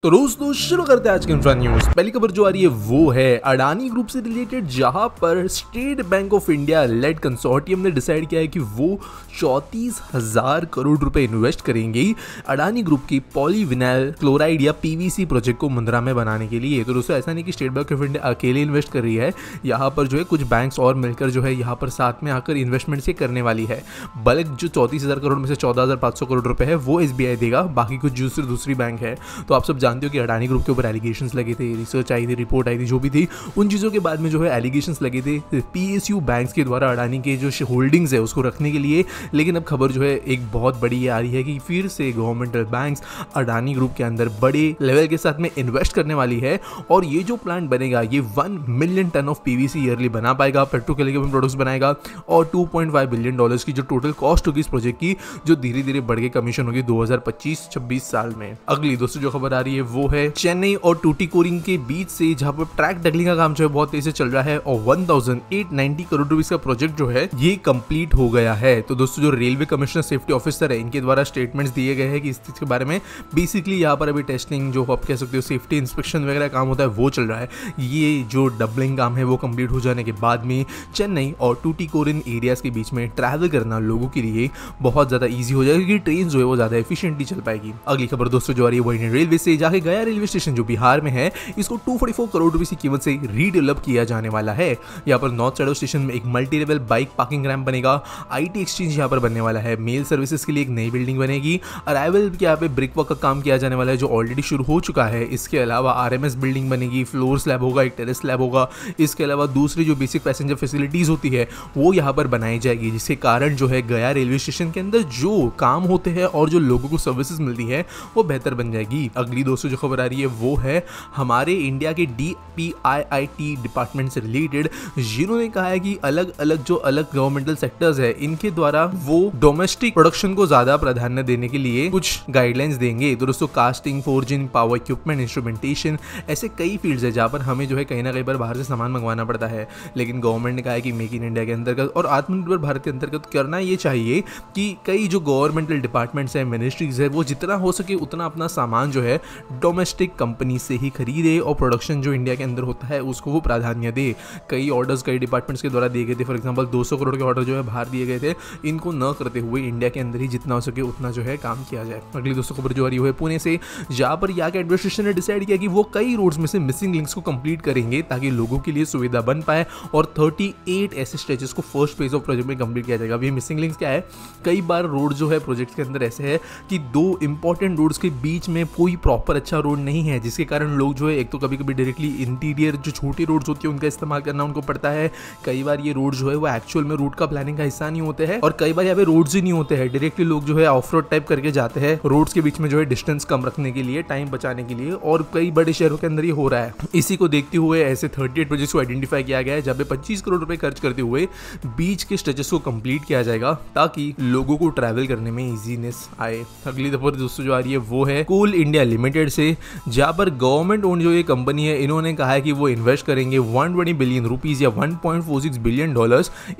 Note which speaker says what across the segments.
Speaker 1: तो दोस्तों शुरू करते हैं आज के इंफ्रा न्यूज। पहली खबर जो आ रही है वो है अडानी ग्रुप से रिलेटेड, जहां पर state bank of India lead consortium ने डिसाइड किया है कि वो 34,000 करोड़ रुपए इन्वेस्ट करेंगे अडानी ग्रुप की पॉलीविनाइल क्लोराइड या पीवीसी प्रोजेक्ट को मुंद्रा में बनाने के लिए। तो दोस्तों ऐसा नहीं कि स्टेट बैंक ऑफ इंडिया अकेले इन्वेस्ट कर रही है, यहाँ पर जो है कुछ बैंक्स और मिलकर जो है यहाँ पर साथ में आकर इन्वेस्टमेंट से करने वाली है। बल्कि जो 34,000 करोड़ में से 14,500 करोड़ रुपए है वो SBI देगा, बाकी कुछ दूसरी बैंक है। तो आप सब जानते हो कि अडानी ग्रुप के ऊपर एलिगेशंस लगे थे, रिसर्च आई थी, रिपोर्ट आई थी, जो भी थी उन चीज़ों के बाद में जो है एलिगेशंस लगे थे PSU बैंक्स के द्वारा अडानी के जो होल्डिंग्स है उसको रखने के लिए। लेकिन अब खबर जो है एक बहुत बड़ी आ रही है कि फिर से गवर्नमेंटल बैंक्स अडानी ग्रुप के अंदर बड़े लेवल के साथ में इन्वेस्ट करने वाली है। और ये जो प्लांट बनेगा ये 1 million ton of PVC yearly बना पाएगा, पेट्रोकेमिकल प्रोडक्ट्स बनाएगा और $2.5 बिलियन की जो टोटल कॉस्ट होगी इस प्रोजेक्ट की, जो धीरे धीरे बढ़ के कमीशन होगी 2025-26 साल में। अगली दोस्तों जो खबर आ रही है वो है चेन्नई और टूटिकोरिन के बीच से, जहां पर ट्रैक डगलिंग का काम जो है बहुत तेजी से चल रहा है और 1,890 करोड़ रुपए का प्रोजेक्ट जो है ये कंप्लीट हो गया है। तो दोस्तों जो रेलवे कमिश्नर सेफ्टी ऑफिसर है इनके द्वारा स्टेटमेंट्स दिए गए हैं कि इस चीज के बारे में बेसिकली यहाँ पर अभी टेस्टिंग जो आप कह सकते हो सेफ्टी इंस्पेक्शन वगैरह काम होता है वो चल रहा है। ये जो डबलिंग काम है वो कंप्लीट हो जाने के बाद में चेन्नई और टूटिकोरिन एरियाज के बीच में ट्रैवल करना लोगों के लिए बहुत ज्यादा ईजी हो जाएगा, क्योंकि ट्रेन जो है वो ज्यादा एफिशिएंटली चल पाएगी। अगली खबर दोस्तों जो आ रही है वो इंडियन रेलवे से, जाके गया रेलवे स्टेशन जो बिहार में है इसको 244 करोड़ रुपए की कीमत से रीडेवलप किया जाने वाला है। यहाँ पर नॉर्थ साइड स्टेशन में एक multi level bike parking ramp बनेगा, IT एक्सचेंज यहाँ पर बनने वाला है, मेल सर्विसेज के लिए एक नई बिल्डिंग बनेगी, अराइवल के यहाँ पे ब्रिक वर्क का काम किया जाने वाला है जो ऑलरेडी शुरू हो चुका है। इसके अलावा RMS बिल्डिंग बनेगी, फ्लोर स्लैब होगा, एक टेरेस स्लैब होगा। इसके अलावा दूसरी जो बेसिक पैसेंजर फैसिलिटीज होती है वो यहाँ पर बनाई जाएगी, जिसके कारण जो है गया रेलवे स्टेशन के अंदर जो काम होते हैं और जो लोगों को सर्विसेज मिलती है वो बेहतर बन जाएगी। अगली दोस्तों जो खबर आ रही है वो है हमारे इंडिया के DPIIT डिपार्टमेंट से रिलेटेड, जिन्होंने कहा है कि अलग अलग गवर्नमेंटल सेक्टर्स है इनके द्वारा वो डोमेस्टिक प्रोडक्शन को ज्यादा प्राधान्य देने के लिए कुछ गाइडलाइंस देंगे। तो दोस्तों casting, forging, power equipment, instrumentation, ऐसे कई फील्ड्स है जहां पर हमें जो है कहीं ना कहीं पर बाहर से सामान मंगवाना पड़ता है। लेकिन गवर्नमेंट ने कहा है कि मेक इन इंडिया के अंतर्गत और आत्मनिर्भर भारत के अंतर्गत करना ये चाहिए कि कई जो गवर्नमेंटल डिपार्टमेंट्स है, मिनिस्ट्रीज है, वो जितना हो सके उतना अपना सामान जो है डोमेस्टिक कंपनी से ही खरीदे और प्रोडक्शन जो इंडिया के अंदर होता है उसको वो प्राधान्य दे। कई ऑर्डर्स कई डिपार्टमेंट्स के द्वारा दिए गए थे, फॉर एग्जांपल 200 करोड़ के ऑर्डर जो है बाहर दिए गए थे, इनको न करते हुए इंडिया के अंदर ही जितना हो सके उतना जो है काम किया जाए। अगली दोस्तों खबर जो आ रही है पुणे से, जहां पर यहाँ के एडमिनिस्ट्रेशन ने डिसाइड किया कि वो कई रोड्स में से मिसिंग लिंक्स को कंप्लीट करेंगे ताकि लोगों के लिए सुविधा बन पाए और 38 ऐसे स्ट्रेचेस को फर्स्ट फेज ऑफ प्रोजेक्ट में कंप्लीट किया जाएगा। अभी मिसिंग लिंक्स क्या है, कई बार रोड जो है प्रोजेक्ट के अंदर ऐसे है कि दो इंपॉर्टेंट रोड्स के बीच में कोई प्रॉपर अच्छा रोड नहीं है, जिसके कारण लोग जो है एक तो कभी कभी डायरेक्टली इंटीरियर जो छोटी रोड्स होती है उनका इस्तेमाल करना उनको पड़ता है। कई बार ये रोड जो है वो एक्चुअल में रूट का प्लानिंग का हिस्सा नहीं होते हैं और कई बार यहाँ पे रोड्स ही नहीं होते हैं, डायरेक्टली लोग जो है ऑफ रोड टाइप करके जाते हैं रोड्स के बीच में जो है डिस्टेंस कम रखने के लिए, टाइम बचाने के लिए, और कई बड़े शहरों के अंदर ये हो रहा है। इसी को देखते हुए ऐसे 38 प्रोजेक्ट्स को आइडेंटिफाई किया गया है जहाँ पे 25 करोड़ रुपए खर्च करते हुए बीच के स्ट्रेचेस को कंप्लीट किया जाएगा ताकि लोगों को ट्रैवल करने में इजीनेस आए। अगली दफा दोस्तों जो आ रही है वो है कोल इंडिया लिमिटेड से, जहां पर गवर्नमेंट ओन जो ये कंपनी है इन्होंने कहा है कि वो इन्वेस्ट करेंगे 120 बिलियन रुपीज या $1.46 बिलियन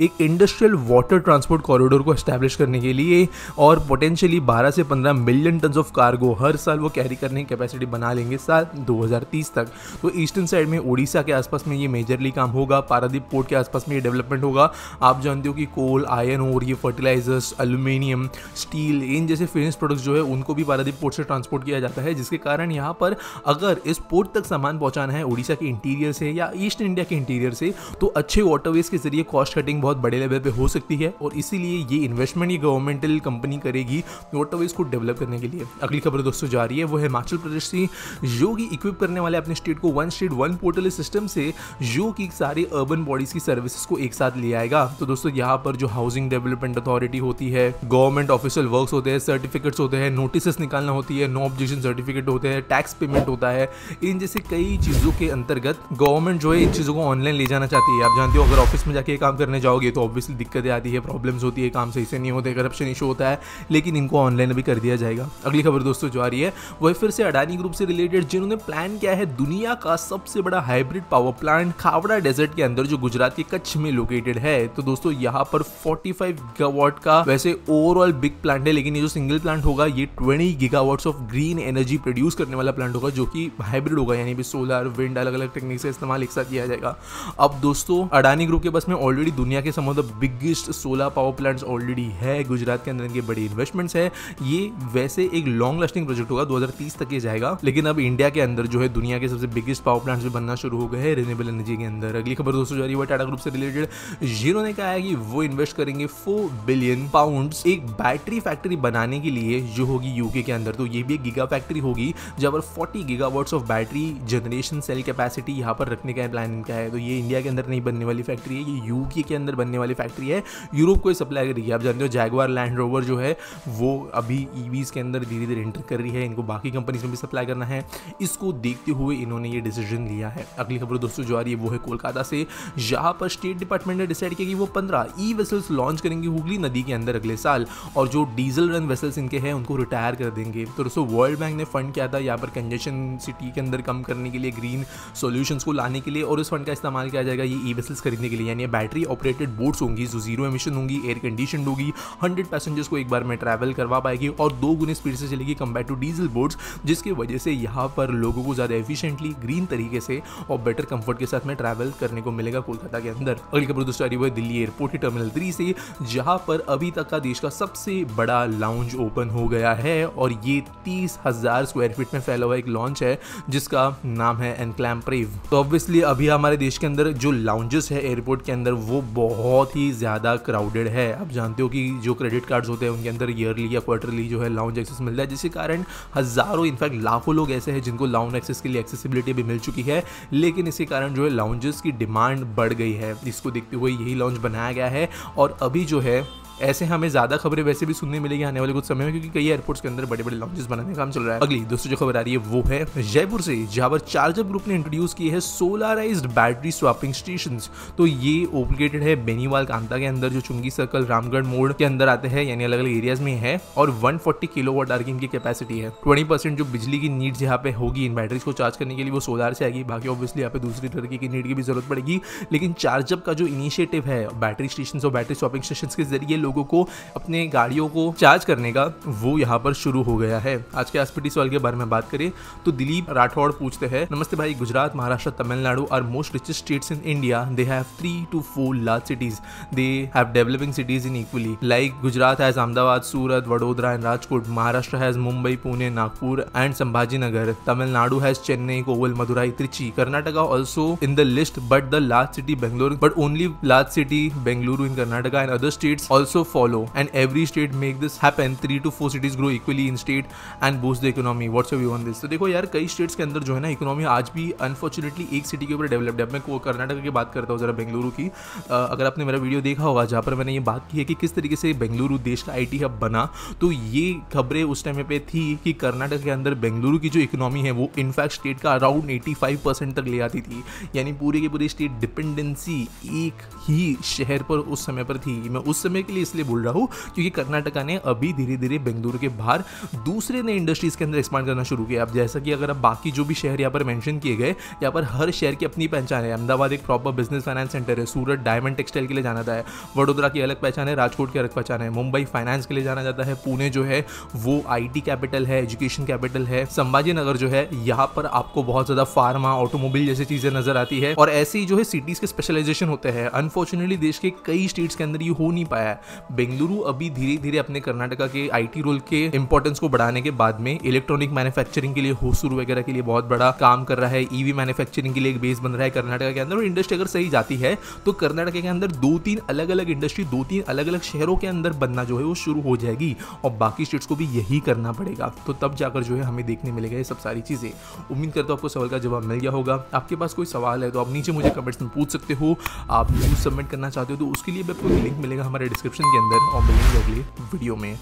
Speaker 1: एक इंडस्ट्रियल वाटर ट्रांसपोर्ट कॉरिडोर को एस्टैब्लिश करने के लिए और पोटेंशियली 12 से 15 मिलियन टन ऑफ कार्गो हर साल वो कैरी करने की कैपेसिटी बना लेंगे साल 2030 तक। तो ईस्टर्न साइड में उड़ीसा के आसपास में ये मेजरली काम होगा, पारादीप पोर्ट के आसपास में ये डेवलपमेंट होगा। आप जानते हो कि कोल, आयरन और ये फर्टिलाइजर्स, एल्यूमिनियम, स्टील, इन जैसे फिनिश प्रोडक्ट्स जो है उनको भी पारादीप पोर्ट से ट्रांसपोर्ट किया जाता है, जिसके कारण यहाँ पर अगर इस पोर्ट तक सामान पहुंचाना है उड़ीसा के इंटीरियर से या ईस्ट इंडिया के इंटीरियर से तो अच्छे वाटरवेज के जरिए कॉस्ट कटिंग बहुत बड़े लेवल पे हो सकती है और इसीलिए ये इन्वेस्टमेंट ये गवर्नमेंटल कंपनी करेगी वाटरवेज को डेवलप करने के लिए। अगली खबर दोस्तों जा रही है वो है हिमाचल प्रदेश से, जो कि इक्विप करने वाले अपने स्टेट को one state one portal system से, जो कि सारे अर्बन बॉडीज की सर्विसेज को एक साथ ले आएगा। तो दोस्तों यहाँ पर जो हाउसिंग डेवलपमेंट अथॉरिटी होती है, गवर्नमेंट ऑफिशियल वर्क्स होते हैं, सर्टिफिकेट्स होते हैं, नोटिस निकालना होती है, नो ऑब्जेक्शन सर्टिफिकेट होते हैं, टैक्स पेमेंट होता है, इन जैसे कई चीजों के अंतर्गत गवर्नमेंट जो है इन चीजों को ऑनलाइन ले जाना चाहती है। आप जानते हो अगर ऑफिस में जाके काम करने जाओगे तो ऑब्वियसली दिक्कतें आती है, प्रॉब्लम्स होती है, काम सही से नहीं होते, करप्शन इशू होता है, लेकिन इनको ऑनलाइन भी कर दिया जाएगा। अगली खबर दोस्तों जो आ रही है वह फिर से अडानी ग्रुप से रिलेटेड, जिन्होंने प्लान किया है दुनिया का सबसे बड़ा hybrid power plant Khavda desert के अंदर जो गुजरात के कच्छ में लोकेटेड है। तो दोस्तों यहाँ पर 45 गीगावाट का वैसे ओवरऑल बिग प्लांट है, लेकिन ये जो सिंगल प्लांट होगा ये 20 gigawatts of green energy produce produce करने वाला प्लांट होगा जो कि हाइब्रिड होगा, यानी भी सोलर विंड अलग अलग टेक्निक से इस्तेमाल एक साथ किया जाएगा। अब दोस्तों अडानी ग्रुप के पास में ऑलरेडी दुनिया के some of the biggest solar power plants already है, गुजरात के अंदर इनके बड़ी इन्वेस्टमेंट्स है। ये वैसे एक लॉन्ग लास्टिंग प्रोजेक्ट होगा, 2030 तक ये जाएगा, लेकिन अब इंडिया के अंदर जो है दुनिया के सबसे बिगेस्ट पावर प्लांट्स भी बनना शुरू हो गए हैं रिन्यूएबल एनर्जी के अंदर। अगली खबर दोस्तों जो आ रही है टाटा ग्रुप से रिलेटेड, जीरो ने कहा है कि वो इन्वेस्ट करेंगे 4 बिलियन पाउंड्स एक बैटरी फैक्ट्री बनाने के लिए जो होगी यूके के अंदर। तो ये भी एक गीगा फैक्ट्री होगी जहाँ पर 40 gigawatts of battery generation cell capacity यहाँ पर रखने का प्लान इनका है। तो ये इंडिया के अंदर नहीं बनने वाली फैक्ट्री है, ये यूके के अंदर बनने वाली फैक्ट्री है, यूरोप को सप्लाई करेगी। आप जानते हो जैगवार लैंड रोवर जो है वो अभी ईवीज के अंदर धीरे धीरे एंटर कर रही है, इनको बाकी कंपनीज में भी सप्लाई करना है। इसको देखते हुए इन्होंने ये डिसीजन लिया है। अगली खबर दोस्तों जो आ रही है वो है कोलकाता से, जहां पर स्टेट डिपार्टमेंट ने डिसाइड किया कि वो 15 ई वेसल्स लॉन्च करेंगे हुगली नदी के अंदर अगले साल, और जो डीजल रन वेसल्स इनके हैं उनको रिटायर कर देंगे। तो दोस्तों वर्ल्ड बैंक ने फंड किया था यहाँ पर कंजेशन सिटी के अंदर कम करने के लिए, ग्रीन सॉल्यूशंस को लाने के लिए, और उस फंड का इस्तेमाल किया जाएगा ये ई वेसल्स खरीदने के लिए। यानी बैटरी ऑपरेटेड बोट्स होंगी जो जीरो एमिशन होंगी, एयर कंडीशन होगी, 100 पैसेंजर्स को एक बार में ट्रैवल करवा पाएगी और 2 गुने स्पीड से चलेगी कंपेयर टू डीजल बोट्स, जिसकी वजह से यहाँ पर लोगों को ज़्यादा एफिशिएंटली ग्रीन तरीके से और बेटर कंफर्ट के साथ में ट्रैवल करने को मिलेगा कोलकाता के अंदर। अगली खबर दोस्तों आ रही है दिल्ली एयरपोर्ट के टर्मिनल 3 से, जहाँ पर अभी तक का देश का सबसे बड़ा लाउंज ओपन हो गया है, और ये 30,000 स्क्वायर फीट में फैला हुआ एक लॉन्च है जिसका नाम है एनक्लैम प्रेव। तो ऑब्वियसली अभी हमारे देश के अंदर जो लाउंजेस है एयरपोर्ट के अंदर वो बहुत ही ज़्यादा क्राउडेड है। आप जानते हो कि जो क्रेडिट कार्ड्स होते हैं उनके अंदर ईयरली या क्वार्टरली जो है लाउंज एक्सेस मिलता है, जिसके कारण हज़ारों इनफैक्ट लाखों लोग ऐसे हैं जिनको लाउंज एक्सेस के लिए एक्सेसिबिलिटी भी मिल चुकी है, लेकिन इसके कारण जो है लाउंजेस की डिमांड बढ़ गई है। इसको देखते हुए यही लॉन्च बनाया गया है, और अभी जो है ऐसे हमें ज़्यादा खबरें वैसे भी सुनने मिलेगी आने वाले कुछ समय में, क्योंकि कई एयरपोर्ट्स के अंदर बड़े बड़े लॉन्चेस बनाने का काम चल रहा है। अगली दोस्तों जो खबर आ रही है वो है जयपुर से, जहाँ पर चार्जर ग्रुप ने इंट्रोड्यूस किए हैं सोलराइज्ड बैटरी स्वैपिंग स्टेशंस। तो ये ओपलेटेड है बेनीवाल कांता के अंदर, जो चुंगी सर्कल रामगढ़ मोड़ के अंदर आते हैं, यानी अलग अलग एरियाज में है, और 140 किलोवाट आवर की इनकी कैपेसिटी है। 20% जो बिजली की नीड्स यहाँ पे होगी इन बैटरीज को चार्ज करने के लिए वो सोलर से आएगी, बाकी ऑब्वियसली यहाँ पे दूसरी तरीके की नीड की भी जरूरत पड़ेगी। लेकिन चार्जअप का जो इनिशिएटिव है बैटरी स्टेशन और बैटरी स्वैपिंग स्टेशन के जरिए लोगों को अपने गाड़ियों को चार्ज करने का, वो यहाँ पर शुरू हो गया है। आज के एसपीटी सवाल के बारे में बात करें तो दिलीप राठौड़ पूछते हैं, नमस्ते भाई, Gujarat, Maharashtra, Tamil Nadu are most richest states in India. They have 3 to 4 large cities. They have developing cities in equally, like Gujarat has Ahmedabad, Surat, Vadodara and Rajkot. Maharashtra has Mumbai, Pune, Nagpur and Sambhaji Nagar. Tamil Nadu has Chennai, Kovai, Madurai, Trichy. Karnataka also in the list but the large city Bengaluru, but only large city Bengaluru in Karnataka and other states also follow, and every state make this happen. 3 to 4 cities grow equally in state and boost the economy. What's your view on this? तो देखो यार, कई states के अंदर जो है ना economy आज भी अनफॉर्चुनेटली एक सिटी के ऊपर डेवलप्ड है। अब मैं कर्नाटक की बात करता हूँ जरा, बेंगलुरु की। अगर आपने मेरा वीडियो देखा होगा जहाँ पर मैंने ये बात की है कि किस तरीके से बेंगलुरु देश का IT हब बना, तो ये खबरें उस टाइम पे थी कि कर्नाटक के अंदर बेंगलुरु की जो इकोनॉमी है वो इनफैक्ट स्टेट का अराउंड 85% तक ले आती थी। यानी पूरी की पूरी स्टेट डिपेंडेंसी एक ही शहर पर उस समय पर थी। मैं उस समय के लिए इसलिए बोल रहा हूँ क्योंकि कर्नाटका ने अभी धीरे धीरे बेंगलुरु के बाहर दूसरे नए इंडस्ट्रीज के अंदर एक्सपांड करना शुरू किया। अब जैसा कि अगर आप बाकी जो भी शहर यहाँ पर मेंशन किए गए, यहाँ पर हर शहर की अपनी पहचान है। अहमदाबाद एक प्रॉपर बिजनेस फाइनेंस सेंटर है, सूरत डायमंड टेक्सटाइल के लिए जाना जाता है, वडोदरा की अलग पहचान है, राजकोट की अलग पहचान है, मुंबई फाइनेंस के लिए जाना जाता है, पुणे जो है वो IT कैपिटल है, एजुकेशन कैपिटल है, संभाजी नगर जो है यहाँ पर आपको बहुत ज्यादा फार्मा, ऑटोमोबाइल जैसी चीजें नजर आती है, और ऐसी जो है सिटीज के स्पेशलाइजेशन होते हैं। अनफॉर्चुनेटली देश के कई स्टेट्स के अंदर ये हो नहीं पाया है। बेंगलुरु अभी धीरे धीरे अपने कर्नाटका के IT रोल के इंपॉर्टेंस को बढ़ाने के बाद में इलेक्ट्रॉनिक मैन्युफैक्चरिंग के लिए, होसूर वगैरह के लिए बहुत बड़ा काम कर रहा है। EV मैन्युफैक्चरिंग के लिए एक बेस बन रहा है कर्नाटका के अंदर, और इंडस्ट्री अगर सही जाती है तो कर्नाटका के अंदर 2-3 अलग अलग इंडस्ट्री 2-3 अलग अलग शहरों के अंदर बनना जो है वो शुरू हो जाएगी, और बाकी स्टेट्स को भी यही करना पड़ेगा। तो तब जाकर जो है हमें देखने मिलेगा ये सब सारी चीजें। उम्मीद करता हूँ आपको सवाल का जवाब मिल गया होगा। आपके पास कोई सवाल है तो आप नीचे मुझे कमेंट्स में पूछ सकते हो। आप न्यूज़ सबमिट करना चाहते हो तो उसके लिए भी आपको लिंक मिलेगा हमारे डिस्क्रिप्शन के अंदर, और मिलेंगे अगले वीडियो में।